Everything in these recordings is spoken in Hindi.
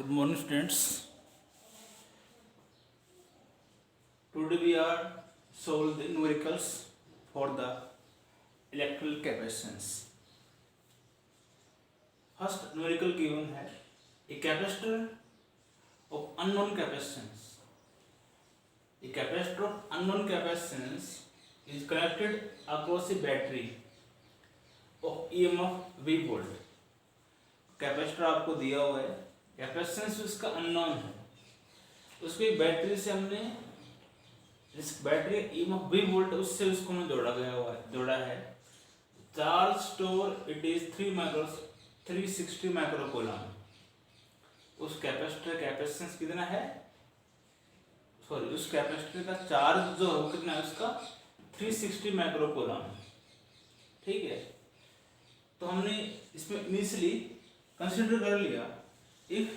Good morning, students. Today we are solve the numericals for the electrical capacitance. First numerical given है a capacitor of unknown capacitance. A capacitor of unknown capacitance is connected across a battery of EMF V volt. Capacitor आपको दिया हुआ है, कैपेसिटेंस उसका अननोन है, उसको एक बैटरी से हमने इस बैटरी EMF V वोल्ट उससे उसको में जोड़ा है charge store it is 360 micro coulomb. उस कैपेसिटर कैपेसिटेंस कितना है, सॉरी उस कैपेसिटर का चार्ज जो है कितना है उसका 360 माइक्रो कूलम। ठीक है, तो हमने इसमें इनिशियली कंसिडर कर लिया if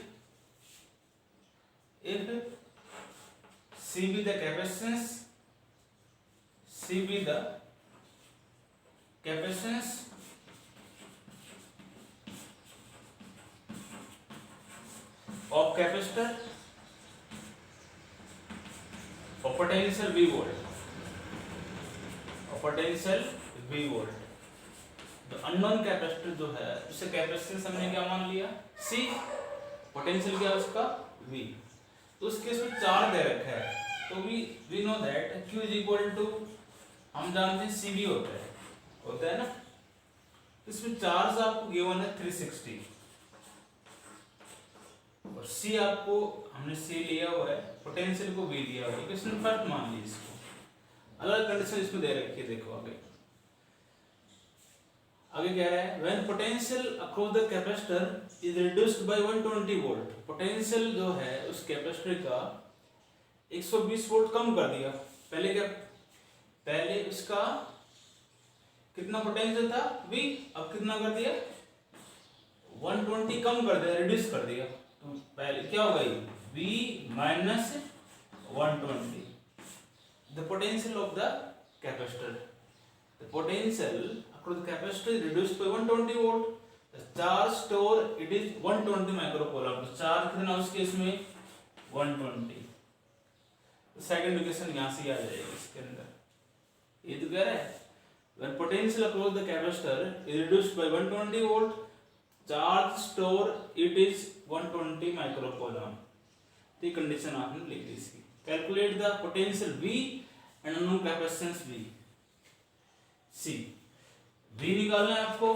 C be the capacitance of capacitor of potential V volt, तो अननोन कैपेसिटर जो है उससे कैपेसिटेंस हमने क्या मान लिया C, पोटेंशियल क्या उसका V। तो उस केस में चार्ज दे रखा है, तो we know that Q is equal to, हम जानते हैं CV होता है ना। इसमें चार्ज आपको गिवन है 360 और C आपको हमने C लिया हुआ है, पोटेंशियल को V दिया हुआ है, इक्वेशन फर्स्ट मान लीजिए इसको। अलग कंडीशन इसमें दे रखी है, देखो आगे क्या है, when potential across the capacitor is reduced by 120 volt, potential जो है उस कैपेसिटर का 120 वोल्ट कम कर दिया। पहले उसका कितना पोटेंशियल था V, अब कितना कर दिया 120 कम कर दिया, रिड्यूस कर दिया। तो पहले क्या होगा V minus 120 the potential of the capacitor, the potential across the capacitor is reduced by 120 volt, the charge store it is 120 microcoulomb, तो चार्ज कितना उस केस में 120। तो सेकंड इक्वेशन यहाँ से आ जाएगी इसके अंदर, ये तो कह रहा है when potential across the capacitor is reduced by 120 volt, charge store it is 120 microcoulomb। तो ये कंडीशन आपने लिख दी इसकी। Calculate the potential V and unknown capacitance V। C V निकालना है आपको,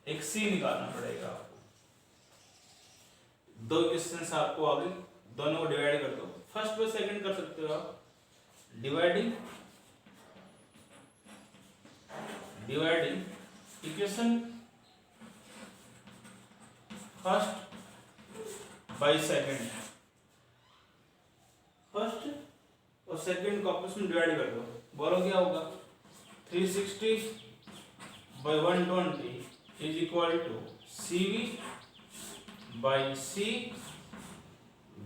एक C निकालना पड़ेगा आपको। दो क्वेश्चंस आपको आगे, दोनों को डिवाइड कर दो, फर्स्ट पे सेकंड कर सकते हो आप। Dividing equation first by second, first और सेकंड को आपस में डिवाइड कर दो, बोलो क्या होगा 360 by 120 is equal to CV by C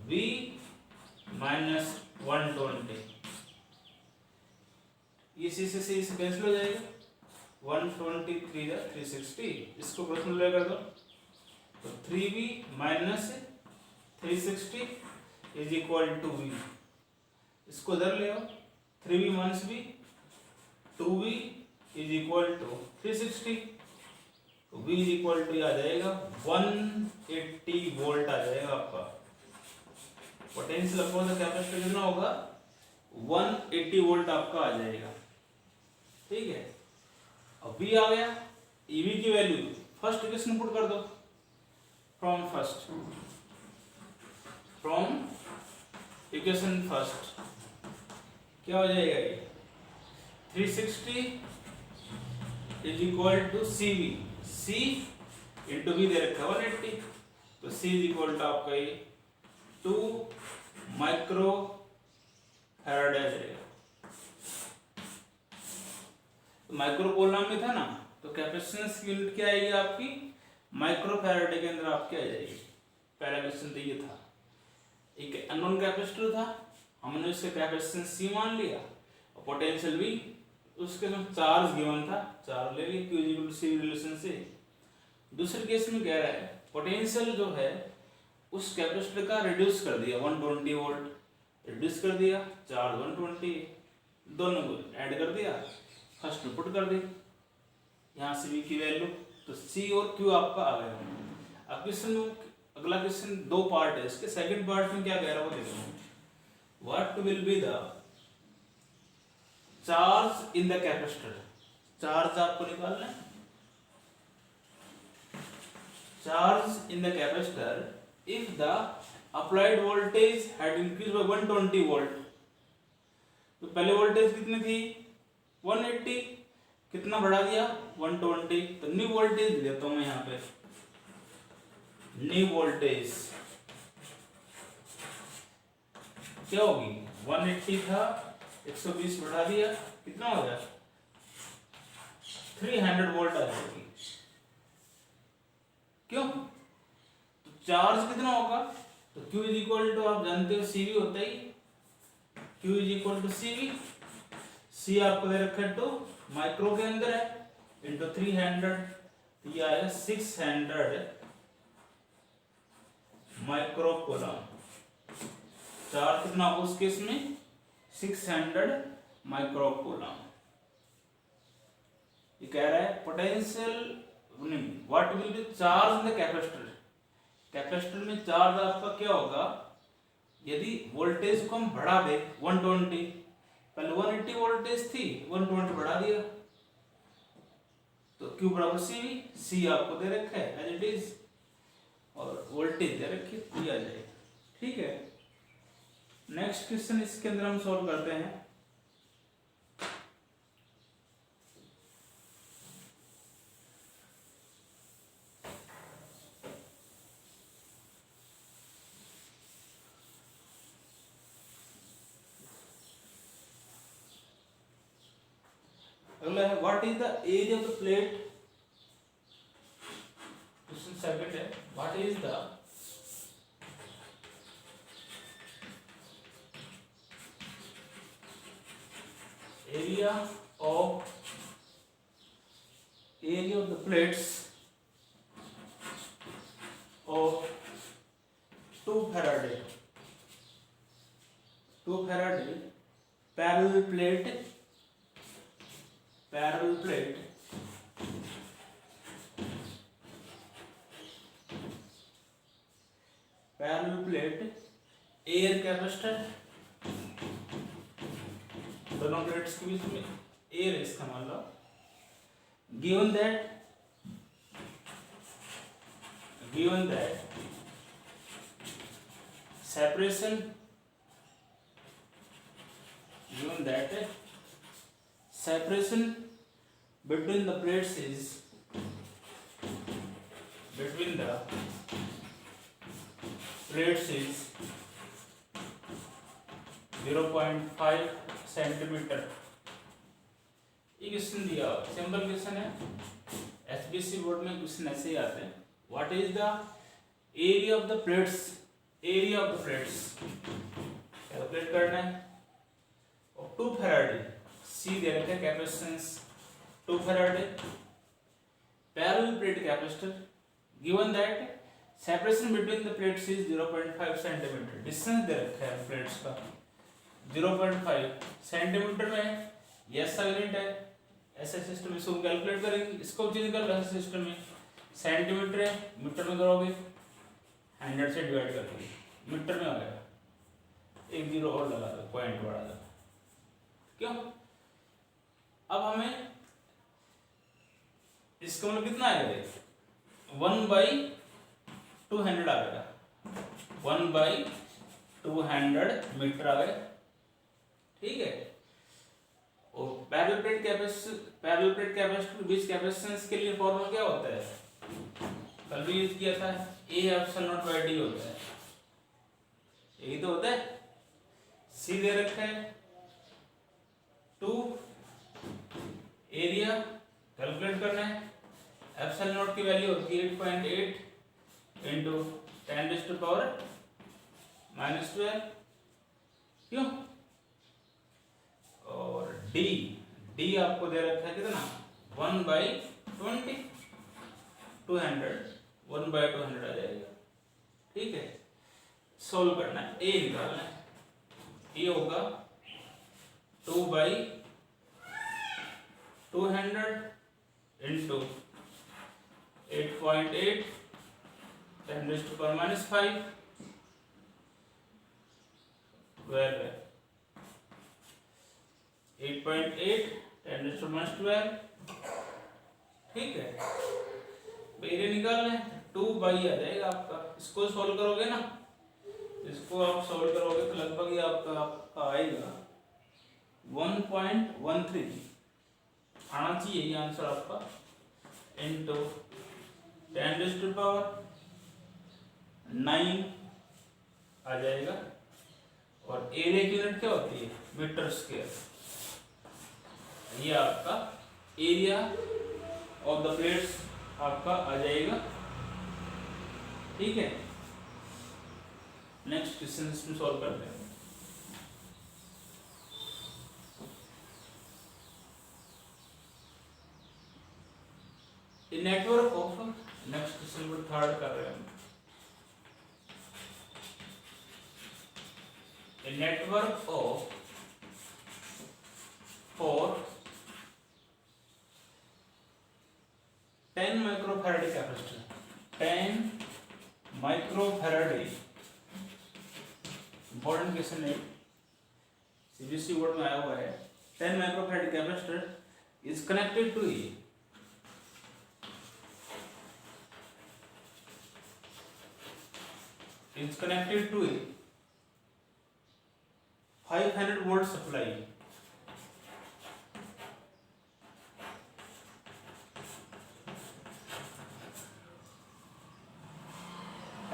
V minus 120। ये C से कैंसिल हो जाएगा, 123 या 360, इसको क्रॉस मल्टीप्लाई कर दो तो 3V minus 360 is equal to V। इसको इधर ले आओ, 3V minus V, 2V is equal to 360, तो V is equal to आ जाएगा 180 वोल्ट आ जाएगा आपका। पोटेंशियल अक्रॉस द कैपेसिटर कितना होगा 180 वोल्ट आपका आ जाएगा। ठीक है, अब V आ गया, EV की वैल्यू फर्स्ट इक्वेशन पुट कर दो, फ्रॉम इक्वेशन फर्स्ट क्या हो जाएगा ये 360 is equal to CV, C इंटू V दे रखा 180, तो C इज इक्वल टू आपका ये 2 माइक्रो फैराड आ जाएगा। तो माइक्रो कूलम में था ना, तो कैपेसिटेंस की यूनिट क्या आएगी आपकी माइक्रो फैराड के अंदर आपकी आ जाएगी। पहला क्वेश्चन तो ये था, एक अननोन कैपेसिटर था, हमने उससे कैपेसिटेंस C मान लिया और पोटेंशियल V, उसके में चार्ज गिवन था, चार्ज ले लिया Q C रिलेशन से। दूसरे केस में कह रहा है पोटेंशियल जो है उस कैपेसिटर का रिड्यूस कर दिया 120 वोल्ट, रिड्यूस कर दिया, चार्ज 120, दोनों को ऐड कर दिया, फर्स्ट में पुट कर दी, यहाँ से V की वैल्यू, तो C और Q आपका आ गया। अब क्वेश्चन, अगला क्वेश्चन दो पार्ट है इसके, सेकंड पार्ट में क्या कह रहा है वो देखो। What will be the charge in the capacitor, charge आपको निकालना है, charge in the capacitor if the applied voltage had increase by 120 volt. तो पहले वोल्टेज कितनी थी 180, कितना बढ़ा दिया 120, तो न्यू वोल्टेज देता हूं मैं यहाँ पे, न्यू वोल्टेज क्या होगी 180 था, 120 बढ़ा दिया, कितना हो गया 300 वोल्ट आ जाएगी। क्यों, तो चार्ज कितना होगा, तो Q इज इक्वल टू आप जानते हो CV होता ही, Q is equal to CV, C आपको दे रखा है 2 माइक्रो के अंदर है, इंटू 300, तो ये आएगा 600 माइक्रो कूलम। चार्ज कितना होगा उस केस में 600 माइक्रो कूलम। ये कह रहा है potential what will be charge in the capacitor, capacitor में चार्ज आपका क्या होगा यदि वोल्टेज को हम बढ़ा दे 120, पहले 180 वोल्टेज थी 120 बढ़ा दिया, तो Q बराबर CV, C आपको दे रखा है एज इट इज, और वोल्टेज दे रखी है, ये आ जाएगा। ठीक है, नेक्स्ट क्वेश्चन इसके अंदर हम सॉल्व करते हैं। अगला है what is the area of the plate, question second है what is the area of the plates of 2 Faraday parallel plate air capacitor, दोनों प्लेट्स के बीच में एयर है इसका मान लो, given that separation between the plates is 0.5 centimeter. ये क्वेश्चन दिया, सिंपल क्वेश्चन है, एसबीसी बोर्ड में क्वेश्चन ऐसे ही आते हैं। What is the area of the plates, calculate करना है, और 2 फैराडे, सी दे रखा है capacitance 2 Faraday, parallel plate capacitor, given that separation between the plates is 0.5 centimeter, distance दे रखा है प्लेट्स का 0.5 सेंटीमीटर में, ऐसा यूनिट है, ऐसे सिस्टम इसको कैलकुलेट करेंगे, इसको चेंज कर रहे सिस्टम में, सेंटीमीटर है, मीटर में करोगे 100 से डिवाइड करोगे, मीटर में आ गया, एक जीरो और लगा दो, पॉइंट बढ़ा दो। क्यों, अब हमें इसका मतलब कितना आएगा 1/200 आ गया, 1/200 मीटर आ गया। ठीक है, और पैरेलल प्लेट कैपेसिटर बीच कैपेसिटेंस के लिए फॉर्मूला क्या होता है, कल भी यूज किया था, A epsilon naught by D होता है, यही तो होता है। C दे रखा है 2, एरिया कैलकुलेट करना है, एप्सिलॉन नॉट की वैल्यू होती है 8.8 इंटू 10⁻⁻12। क्यों, और D आपको दे रखा है कितना 1/20, 200 1/200 आ जाएगा। ठीक है, सोल्व करना है, ए निकालना है। ए होगा 2/200 इंटू 8.8 10⁻⁵ where 8.8 10⁻12, ठीक है। एरिया निकालना है, 2 आ जाएगा आपका। इसको सॉल्व करोगे ना, इसको आप सॉल्व करोगे तो लगभग ये आपका आएगा 1.13 आना चाहिए ये आंसर आपका, इंटू 10⁻9 आ जाएगा। और एरिया की यूनिट क्या होती है? Metre square. ये आपका एरिया ऑफ द प्लेट्स आपका आ जाएगा, ठीक है। नेक्स्ट क्वेश्चन इसमें सॉल्व करते हैं। A network of, next question को थर्ड कर रहे हैं। A network of 10 microfarad capacitor, 10 microfarad, important question है, सीबीएसई बोर्ड में आया हुआ है। 10 microfarad capacitor is connected to a, is connected to a 500 volt supply,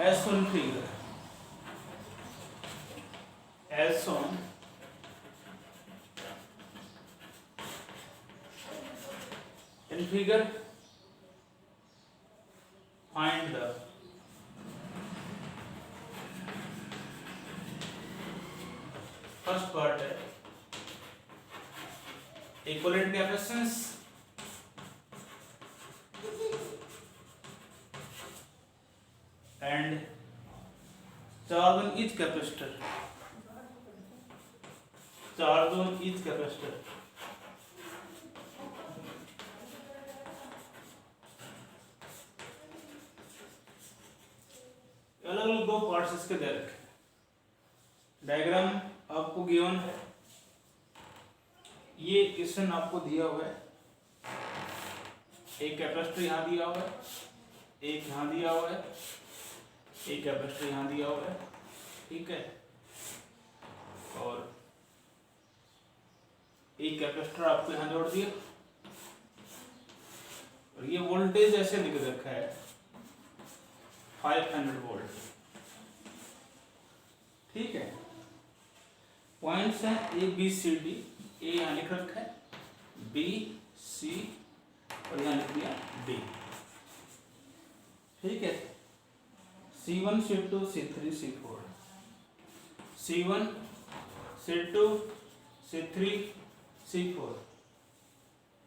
as shown figure, as shown in figure. Find the first part है equivalent capacitance and charge on each capacitor, charge on each capacitor। अलग अलग दो पार्ट्स इसके दे रखे। डायग्राम आपको गिवन है, ये क्वेश्चन आपको दिया हुआ है। एक कैपेसिटर यहाँ दिया हुआ है, एक यहाँ दिया हुआ है, एक कैपेसिटर यहाँ दिया हुआ है, ठीक है। और एक कैपेसिटर आपको यहाँ जोड़ दिया, और ये वोल्टेज ऐसे लिख रखा है 500 वोल्ट, ठीक है। पॉइंट्स हैं ए बी सी डी, ए यहाँ लिख रखा है, बी सी और यहाँ लिख दिया डी, ठीक है। C1 C2 C3 C4, C1 C2 C3 C4,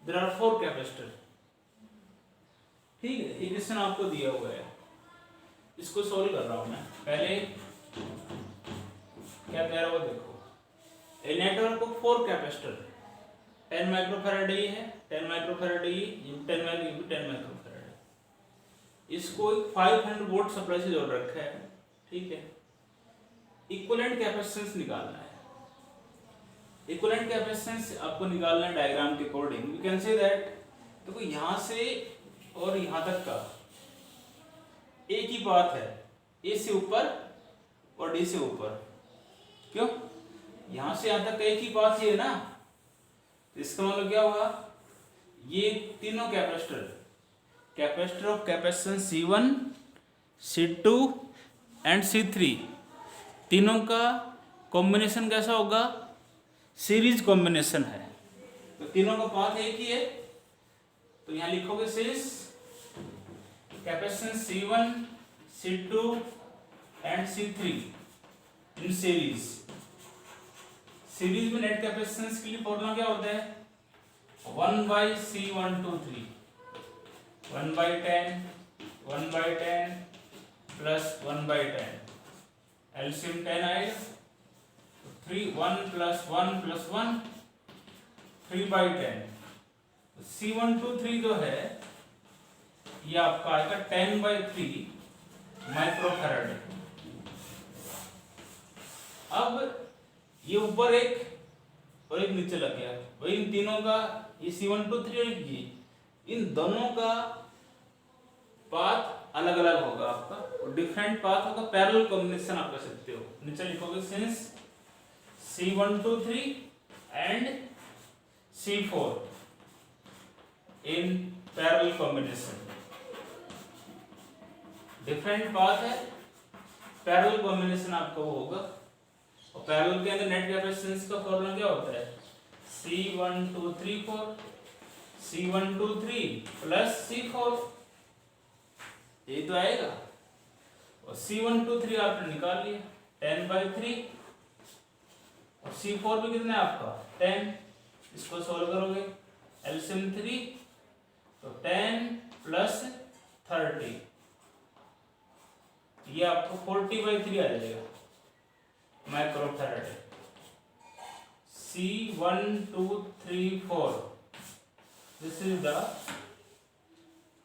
there are 4 capacitor, ठीक है। ये क्वेश्चन आपको दिया हुआ है, इसको सोल्व कर रहा हूं मैं। पहले क्या कह रहा हूं देखो, ए नेटवर्क ऑफ 4 कैपेसिटर, 10 माइक्रोफैराड ये है, 10 माइक्रोफैराड ये 10 माइक्रोफैराड, इसको 500 वोल्ट सप्लाई से जोड़ रखा है, ठीक है। इक्विवेलेंट कैपेसिटेंस निकालना है। इक्विवेलेंट कैपेसिटेंस आपको निकालना है डायग्राम के according. We can say that, देखो यहां से और यहां तक का एक ही पाथ है, ए से ऊपर और डी से ऊपर। क्यों? यहां से यहां तक एक ही पाथ है ना, तो इसका मतलब क्या हुआ, ये तीनों capacitor of capacitance C1 C2 and C3, तीनों का कॉम्बिनेशन कैसा होगा, सीरीज कॉम्बिनेशन है, तो तीनों का पाथ एक ही है। तो यहां लिखोगे series capacitance C1 C2 and C3 in series. Series में नेट कैपेसिटेंस के लिए फॉर्मूला क्या होता है, 1/C123, 1/10, 1/10, प्लस 1/10, एलसीएम 10 आएगा, 3 1 प्लस 1 प्लस 1 3/10। C123 जो है ये आपका आएगा 10/3 माइक्रोफैराड। अब ये ऊपर एक और एक नीचे लग गया, वही इन तीनों का, ये C123 और ये, इन दोनों का पाथ अलग अलग होगा आपका, और डिफरेंट पाथ होगा, पैरेलल कॉम्बिनेशन आप कर सकते हो। नीचे लिखोगे since C123 and C4 in parallel combination, different path है, पैरेलल कॉम्बिनेशन आपका वो होगा। और पैरेलल के अंदर नेट कैपेसिटेंस का फॉर्मूला क्या होता है, C1234 C123 प्लस C4, ये तो आएगा। और C123 आपने निकाल लिया 10/3, और C4 भी कितना है आपका 10, इसको सॉल्व करोगे एलसीएम 3 तो 10 प्लस 30, ये आपको 40/3 आ जाएगा microfarad. C1234 this is the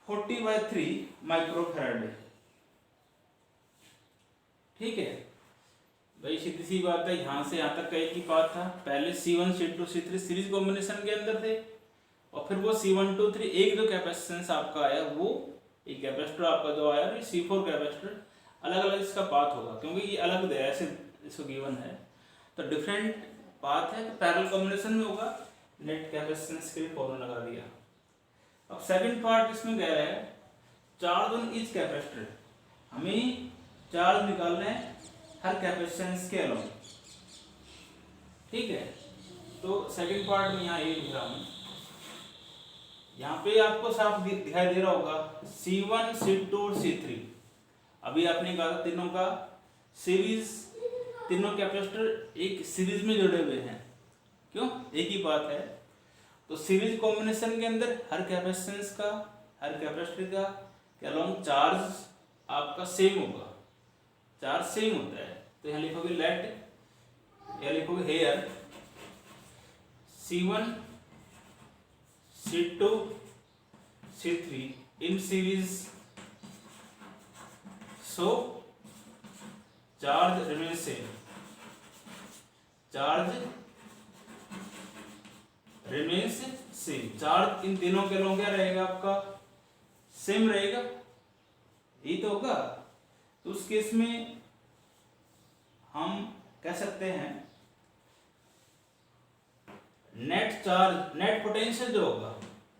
40/3 microfarad. ठीक है भाई, सीधी सी बात है, यहाँ से यहाँ तक का एक ही पाथ था। पहले C1 C2 C3 series combination के अंदर थे, और फिर वो C123 एक जो कैपेसिटेंस आपका आया, वो एक कैपेसिटर आपका जो आया, C4 कैपेसिटर, अलग अलग इसका पाथ होगा, क्योंकि ये अलग है, ऐसे इसको गिवन है, तो डिफरेंट पाथ है, तो पैरेलल कॉम्बिनेशन में होगा। नेट कैपेसिटेंस के लिए फॉर्मूला लगा दिया। अब सेकंड पार्ट इसमें कह रहा है चार्ज ऑन ईच कैपेसिटर, हमें चार्ज निकालना है हर कैपेसिटेंस के अलोंग। ठीक है, तो सेकंड पार्ट में यहाँ ये लिख रहा हूँ, यहाँ पे आपको साफ दिखाई दे रहा होगा C1 C2 और C3। अभी आपने कहा तीनों का सीरीज, तीनों कैपेसिटर एक सीरीज में जुड़े हुए हैं, क्यों, एक ही बात है। तो सीरीज कॉम्बिनेशन के अंदर हर कैपेसिटेंस का, हर कैपेसिटर का के अलोंग चार्ज आपका सेम होगा, चार्ज सेम होता है। तो यहाँ लिखोगे लेट, यहाँ लिखोगे hair C1 C2 C3 in series, so charge remains same, charge remains same, charge in तीनों के लोग क्या रहेगा आपका, सेम रहेगा, यही तो होगा। तो उस केस में हम कह सकते हैं नेट चार्ज, नेट पोटेंशियल जो होगा,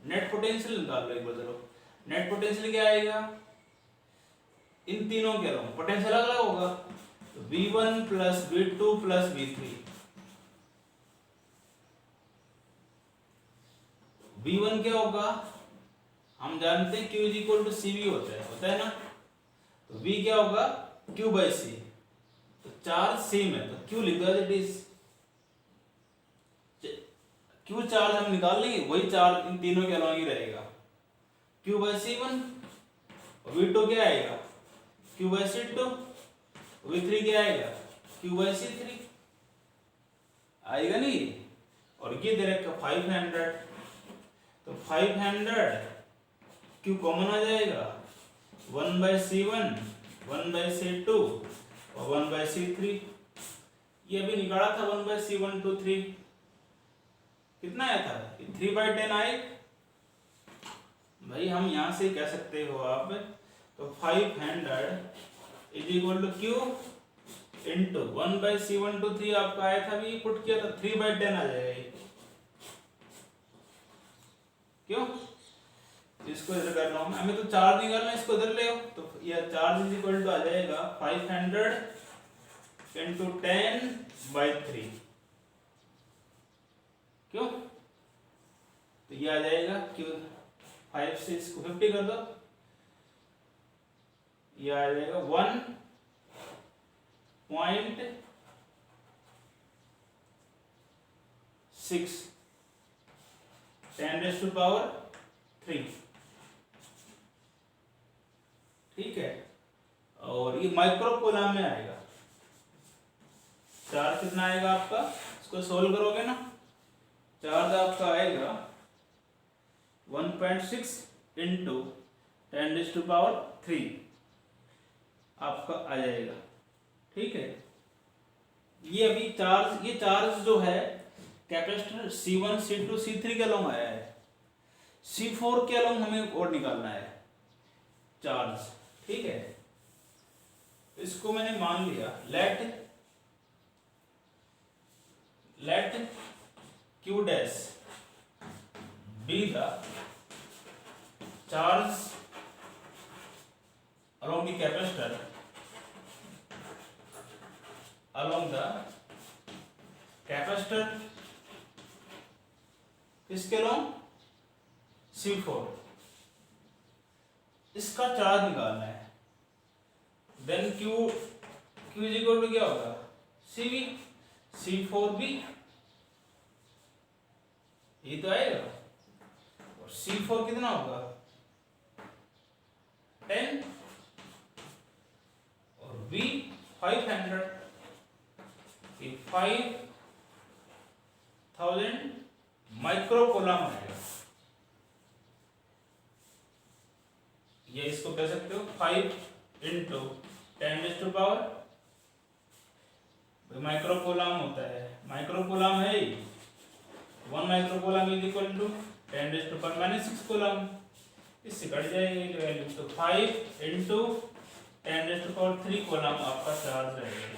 नेट पोटेंशियल निकाल लो एक बार, चलो नेट पोटेंशियल क्या आएगा, इन तीनों के अलावा पोटेंशियल अलग अलग होगा, तो V1 plus V2 plus V3, V1 क्या होगा, हम जानते हैं Q is equal to CV होता है ना, तो V क्या होगा Q/C, तो चार्ज सेम है, तो Q लिख दो as it is, Q charge हम निकाल लेंगे, वही चार्ज इन तीनों के अलावा ही रहेगा, Q/C1, और V2 क्या आएगा Q/C2, V3 क्या आएगा Q/C3, आएगा नहीं। और ये दे रखा 500, तो 500 Q कॉमन आ जाएगा, 1/C1 1/C2 और 1/C3, ये अभी निकाला था 1/C123, कितना आया था, 3/10 आए भाई। हम यहां से कह सकते हो आप, तो 500 is equal to Q into 1/C123 आपका आया था, अभी पुट किया था 3/10 आ जाएगा ये, क्यों, इसको इधर कर रहा हूं मैं, हमें तो चार्ज निकालना है, इसको इधर ले आओ, तो यह चार्ज इज इक्वल टू आ जाएगा 500 इंटू 10/3, क्यों, तो ये आ जाएगा Q, 5 से इसको 50 कर दो, ये आ जाएगा 1.6 10⁻³ ठीक है। और ये माइक्रो कूलम में आएगा। चार्ज कितना आएगा आपका, इसको सोल्व करोगे ना, चार्ज आपका आएगा 1.6 इंटू 10⁻³ आपका आ जाएगा। ठीक है, ये अभी चार्ज, ये चार्ज जो है कैपेसिटर C1 C2 C3 के अलोंग आया है, C4 के अलोंग हमें और निकालना है चार्ज। ठीक है, इसको मैंने मान लिया, let Q dash be the charge along the capacitor किसके अलोंग, C4, इसका चार्ज निकालना है। Then Q is equal to क्या होगा, CV, C4B, ये तो आएगा, और C4 कितना होगा 10 और B 500, 5000 माइक्रो कूलम आएगा। ये इसको कह सकते हो 5 इंटू 10⁻, माइक्रो कूलम होता है, माइक्रो कूलम है 1 micro coulomb is equal to 10⁻⁻6 coulomb, इससे कट जाएगी वैल्यू, तो 5 इंटू 10⁻³ कूलम आपका चार्ज रहेगा।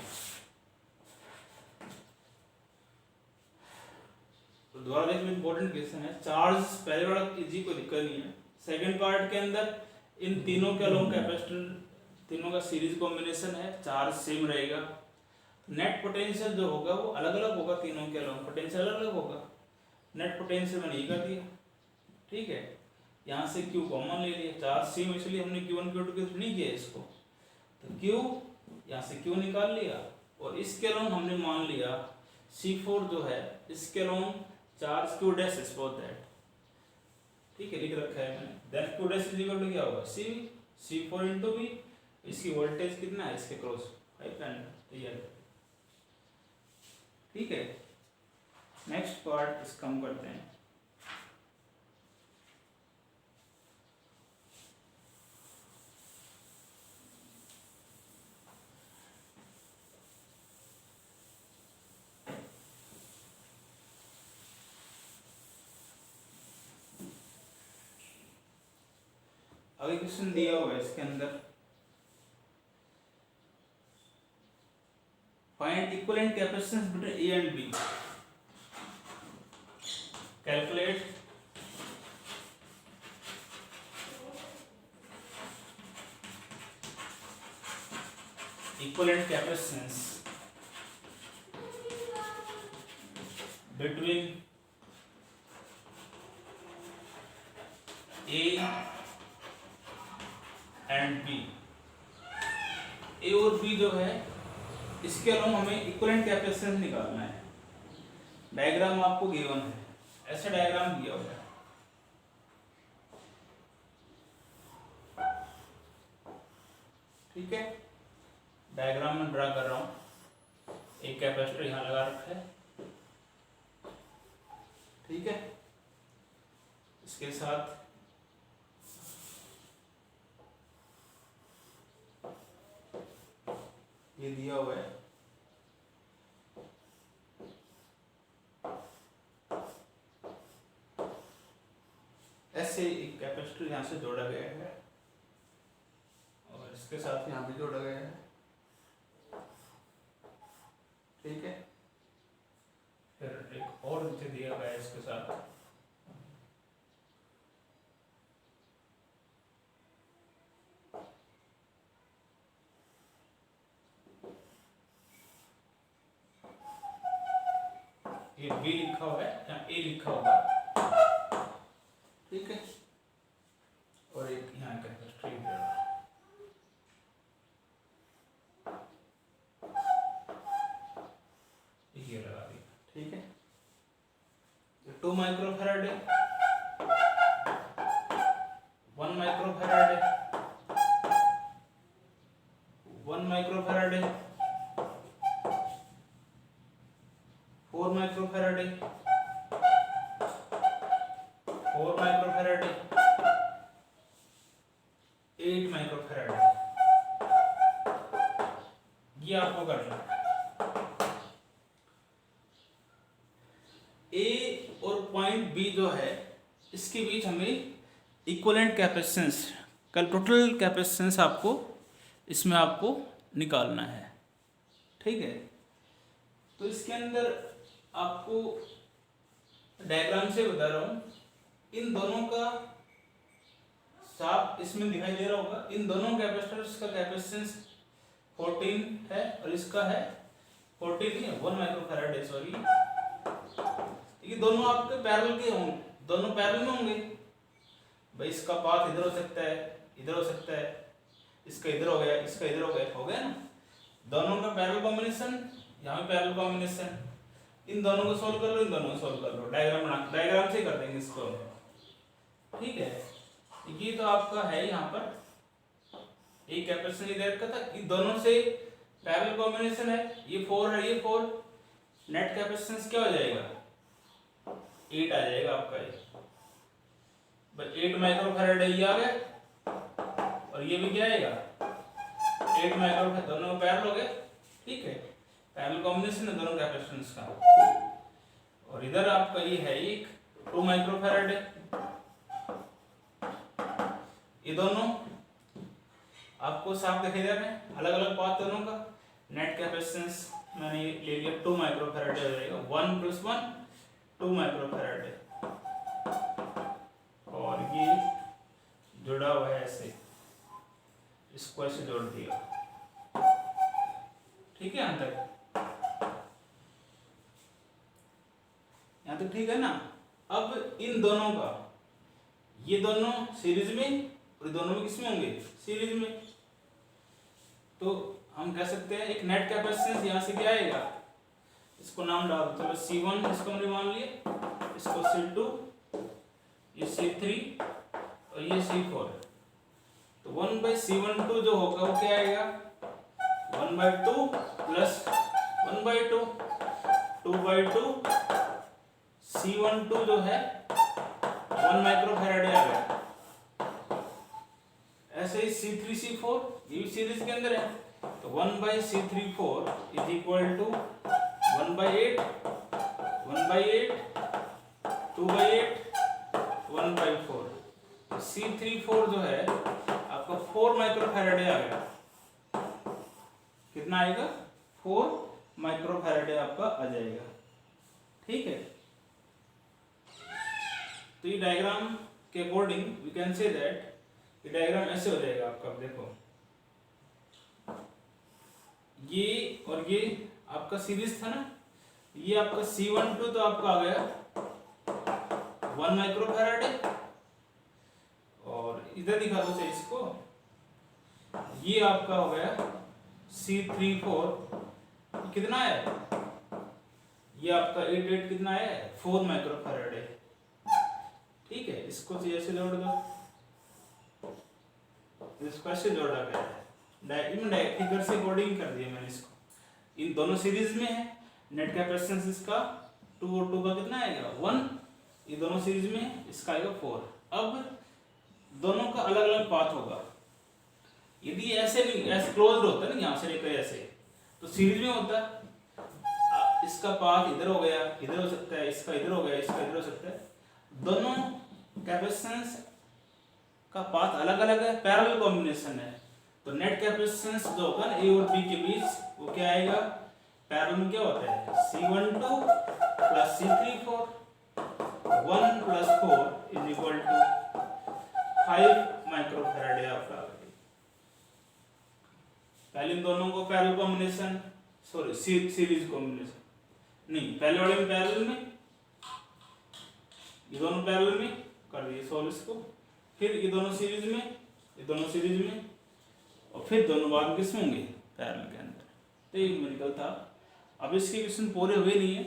तो दोबारा देखो, इंपॉर्टेंट क्वेश्चन है, चार्ज पहले वाला इजी को दिक्कत नहीं है, सेकंड पार्ट के अंदर इन तीनों के अलोंग कैपेसिटर, तीनों का सीरीज कॉम्बिनेशन है, चार्ज सेम रहेगा, नेट पोटेंशियल जो होगा वो अलग अलग होगा, तीनों के अलोंग पोटेंशियल अलग अलग होगा। नेट पोटेंशियल मैंने ये कर दिया। ठीक है, यहाँ से Q कॉमन ले लिया, चार्ज सेम, इसलिए हमने Q1 Q2 नहीं किया इसको, तो Q यहाँ से Q निकाल लिया, और इसके अलोंग हमने मान लिया C4 जो है, इसके along charge Q dash is both that. ठीक है, लिख रखा है मैंने, then Q dash is equal to क्या होगा, C4 इंटू B, इसकी वोल्टेज कितना है इसके क्रॉस 500। ठीक है, नेक्स्ट पार्ट इसका हम करते हैं। अगले क्वेश्चन दिया हुआ है इसके अंदर, find equivalent capacitance between A and B, calculate equivalent capacitance between A and B। A और B जो है, इसके अलावा हमें इक्विवेलेंट कैपेसिटेंस निकालना है। डायग्राम आपको गिवन है, ऐसा डायग्राम दिया हुआ है। ठीक है, डायग्राम में ड्रा कर रहा हूं, एक कैपेसिटर यहां लगा रखा है। ठीक है, इसके साथ ये दिया हुआ है, ऐसे एक कैपेसिटर यहां से जोड़ा गया है, और इसके साथ यहां भी जोड़ा गया है। ठीक है, फिर एक और नीचे दिया गया है इसके साथ, ये B लिखा हुआ है, यहाँ A लिखा होगा। ठीक है, और एक यहाँ कैपेसिटर दे रहा है, ये लगा दिया। ठीक है, 2 माइक्रोफैराड है, 1 माइक्रोफैराड है, 1 माइक्रोफैराडे, 4 माइक्रोफैराडे, 4 माइक्रोफैराडे, 8 माइक्रोफैराडे। ये आपको करना है। ए और पॉइंट बी जो है इसके बीच हमें इक्विवेलेंट कैपेसिटेंस का टोटल कैपेसिटेंस आपको इसमें आपको निकालना है, ठीक है। तो इसके अंदर आपको डायग्राम से बता रहा हूँ, इन दोनों का साफ इसमें दिखाई दे रहा होगा, इन दोनों कैपेसिटर्स का कैपेसिटेंस 14 है और इसका है 14 नहीं है 1 माइक्रोफैराड है, सॉरी। ये दोनों आपके पैरेलल के होंगे, दोनों पैरेलल में होंगे भाई। इसका पाथ इधर हो सकता है, इधर हो सकता है, इसका इधर हो गया, इसका इधर हो गया ना। दोनों का पैरेलल कॉम्बिनेशन, यहाँ पे पैरेलल कॉम्बिनेशन, इन दोनों को सोल्व कर लो, इन दोनों को सोल्व कर लो। डायग्राम से कर देंगे इसको, ठीक है। ये तो आपका है यहाँ पर एक कैपेसिटेंस इधर का था, इन दोनों से पैरेलल कॉम्बिनेशन है, ये 4 है, ये 4, नेट कैपेसिटेंस क्या हो जाएगा 8 आ जाएगा आपका। ये 8 माइक्रोफैराड ये आ गया और ये भी क्या आएगा 8 माइक्रोफैराड, दोनों पैरेलल हो गए, ठीक है। पैरेलल कॉम्बिनेशन है दोनों कैपेसिटेंस का। और इधर आपका ये है एक 2 माइक्रोफैराड है। ये दोनों आपको साफ दिखाई दे रहे हैं, अलग अलग पाथ दोनों का। नेट कैपेसिटेंस मैंने ले लिया 2 माइक्रोफैराड हो जाएगा, 1 + 1 2 माइक्रोफैराड है। और ये जुड़ा हुआ है ऐसे, इसको ऐसे जोड़ दिया, ठीक है। यहाँ तक ठीक है ना। अब इन दोनों का, ये दोनों सीरीज में और दोनों में किसमें होंगे सीरीज में, तो हम कह सकते हैं एक नेट कैपेसिटेंस यहाँ से क्या आएगा, इसको नाम डाल दो, चलो C1 इसको हमने मान लिए, इसको C2, ये C3 और ये C4। तो 1/C12 जो होगा वो क्या आएगा 1/2 प्लस 1/2, 2/2, C12 जो है 1 माइक्रोफैराड आ गया। ऐसे ही C3 C4 ये भी सीरीज के अंदर है, तो 1/C34 is equal to 1/8, 1/8, 2/8, 1/4। C34 जो है आपका 4 माइक्रोफैराड आ गया। कितना आएगा 4 माइक्रोफैराड आपका आ जाएगा, ठीक है। तो ये डायग्राम के according we can say that ये डायग्राम ऐसे हो जाएगा आपका। देखो ये और ये आपका सीरीज था ना, ये आपका C12 तो आपका आ गया 1 माइक्रोफैराड है। और इधर दिखा दो चाहिए इसको, ये आपका हो गया C34 कितना है, ये आपका 8 कितना है 4 माइक्रोफैराड है, ठीक है। इसको ऐसे जोड़ दो, इसको ऐसे जोड़ा गया है, फिगर से कोडिंग कर दिया मैंने इसको। इन दोनों सीरीज में है, नेट कैपेसिटेंस इसका 2 और 2 का कितना आएगा 1, ये दोनों सीरीज में है, इसका आएगा 4। अब दोनों का अलग अलग पाथ होगा, यदि ऐसे नहीं ऐसे क्लोज्ड होता है ना यहाँ से लेकर ऐसे, तो सीरीज में होता इसका पाथ इधर हो गया, इधर हो सकता है, इसका इधर हो गया, इसका इधर हो सकता है। दोनों कैपेसिटेंस का पाथ अलग अलग है, पैरेलल कॉम्बिनेशन है, तो नेट कैपेसिटेंस जो होगा ना ए और बी के बीच वो क्या आएगा, पैरेलल में क्या होता है C12 प्लस C34 1 + 4 = 5 माइक्रोफैराड है आपका। पहले इन दोनों को parallel combination, sorry series combination नहीं, पहले वाले में पैरेलल में, ये दोनों पैरेलल में कर दिए सॉल्व इसको, फिर ये दोनों सीरीज में, ये दोनों सीरीज में, और फिर दोनों बाद में किसमें होंगे पैरेलल के अंदर। तो ये न्यूमेरिकल था। अब इसके क्वेश्चन पूरे हुए नहीं है,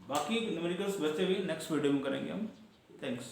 बाकी न्यूमेरिकल्स बचे हुए नेक्स्ट वीडियो में करेंगे हम। थैंक्स।